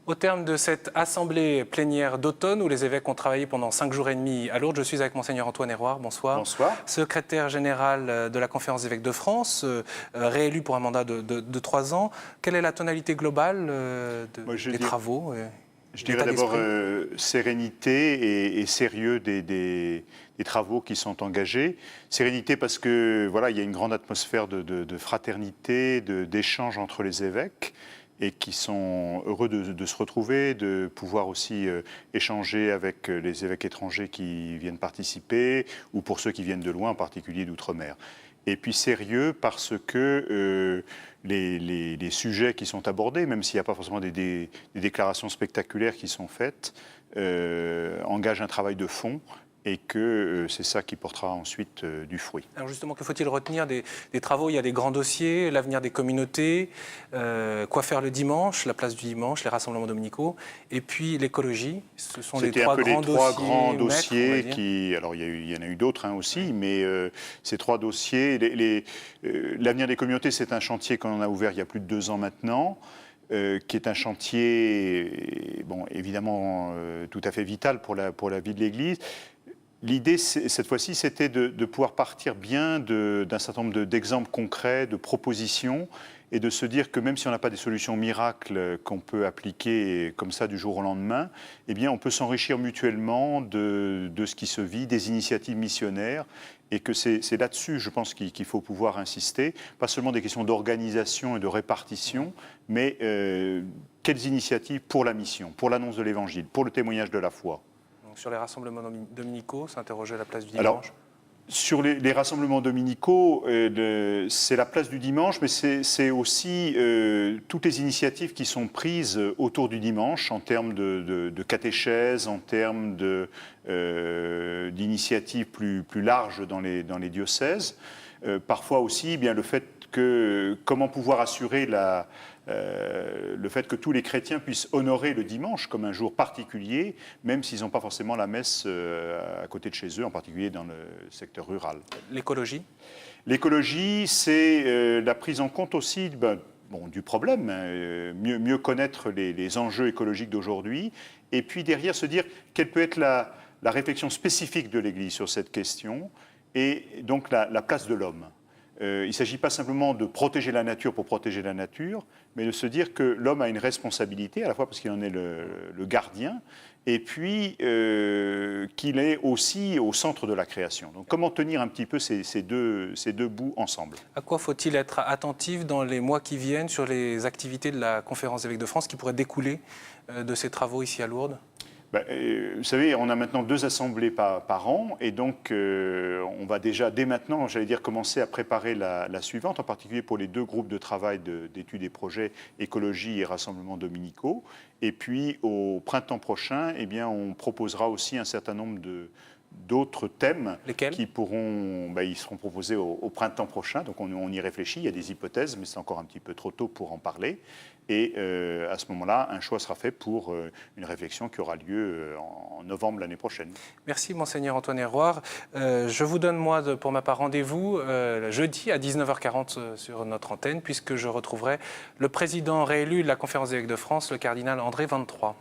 Au terme de cette assemblée plénière d'automne où les évêques ont travaillé pendant 5 jours et demi à Lourdes, je suis avec Monseigneur Antoine Héroard. Bonsoir. Bonsoir. Secrétaire général de la Conférence des évêques de France, réélu pour un mandat de 3 ans. Quelle est la tonalité globale des travaux Je dirais d'abord sérénité et sérieux des travaux qui sont engagés. Sérénité parce que voilà, il y a une grande atmosphère de fraternité, d'échange entre les évêques, et qui sont heureux de se retrouver, de pouvoir aussi échanger avec les évêques étrangers qui viennent participer, ou pour ceux qui viennent de loin, en particulier d'outre-mer. Et puis sérieux parce que les sujets qui sont abordés, même s'il n'y a pas forcément des déclarations spectaculaires qui sont faites, engagent un travail de fond, et que c'est ça qui portera ensuite du fruit. Alors justement, que faut-il retenir des travaux? Il y a des grands dossiers, l'avenir des communautés, quoi faire le dimanche, la place du dimanche, les rassemblements dominicaux, et puis l'écologie. Ce sont les trois grands dossiers qui... Alors il y en a eu d'autres aussi, mais ces trois dossiers... L'avenir des communautés, c'est un chantier qu'on a ouvert il y a plus de 2 ans maintenant, qui est un chantier, bon, évidemment, tout à fait vital pour la vie de l'Église. L'idée, cette fois-ci, c'était de pouvoir partir bien d'un certain nombre d'exemples concrets, de propositions, et de se dire que même si on n'a pas des solutions miracles qu'on peut appliquer comme ça du jour au lendemain, eh bien, on peut s'enrichir mutuellement de ce qui se vit, des initiatives missionnaires, et que c'est là-dessus, je pense, qu'il faut pouvoir insister, pas seulement des questions d'organisation et de répartition, mais quelles initiatives pour la mission, pour l'annonce de l'Évangile, pour le témoignage de la foi. Sur les rassemblements dominicaux, s'interroger à la place du dimanche. Alors, sur les rassemblements dominicaux, c'est la place du dimanche, mais c'est aussi toutes les initiatives qui sont prises autour du dimanche en termes de catéchèse, en termes d'initiatives plus larges dans les diocèses. Parfois aussi, bien, le fait que comment pouvoir assurer le fait que tous les chrétiens puissent honorer le dimanche comme un jour particulier, même s'ils n'ont pas forcément la messe à côté de chez eux, en particulier dans le secteur rural. L'écologie ? L'écologie, c'est la prise en compte aussi du problème, mieux connaître les enjeux écologiques d'aujourd'hui, et puis derrière se dire quelle peut être la réflexion spécifique de l'Église sur cette question, et donc la place de l'homme. Il ne s'agit pas simplement de protéger la nature pour protéger la nature, mais de se dire que l'homme a une responsabilité, à la fois parce qu'il en est le gardien, et puis qu'il est aussi au centre de la création. Donc comment tenir un petit peu ces deux bouts ensemble? À quoi faut-il être attentif dans les mois qui viennent sur les activités de la Conférence des évêques de France qui pourraient découler de ces travaux ici à Lourdes? Vous savez, on a maintenant 2 assemblées par an, et donc on va déjà, dès maintenant, j'allais dire, commencer à préparer la suivante, en particulier pour les 2 groupes de travail d'études et projets, écologie et rassemblements dominicaux. Et puis, au printemps prochain, eh bien, on proposera aussi un certain nombre d'autres thèmes. Lesquels ? Qui pourront, ils seront proposés au printemps prochain, donc on y réfléchit, il y a des hypothèses, mais c'est encore un petit peu trop tôt pour en parler. Et à ce moment-là, un choix sera fait pour une réflexion qui aura lieu en novembre l'année prochaine. Merci, Monseigneur Antoine Héroard. Je vous donne, moi, pour ma part, rendez-vous jeudi à 19h40 sur notre antenne, puisque je retrouverai le président réélu de la Conférence des évêques de France, le cardinal André 23.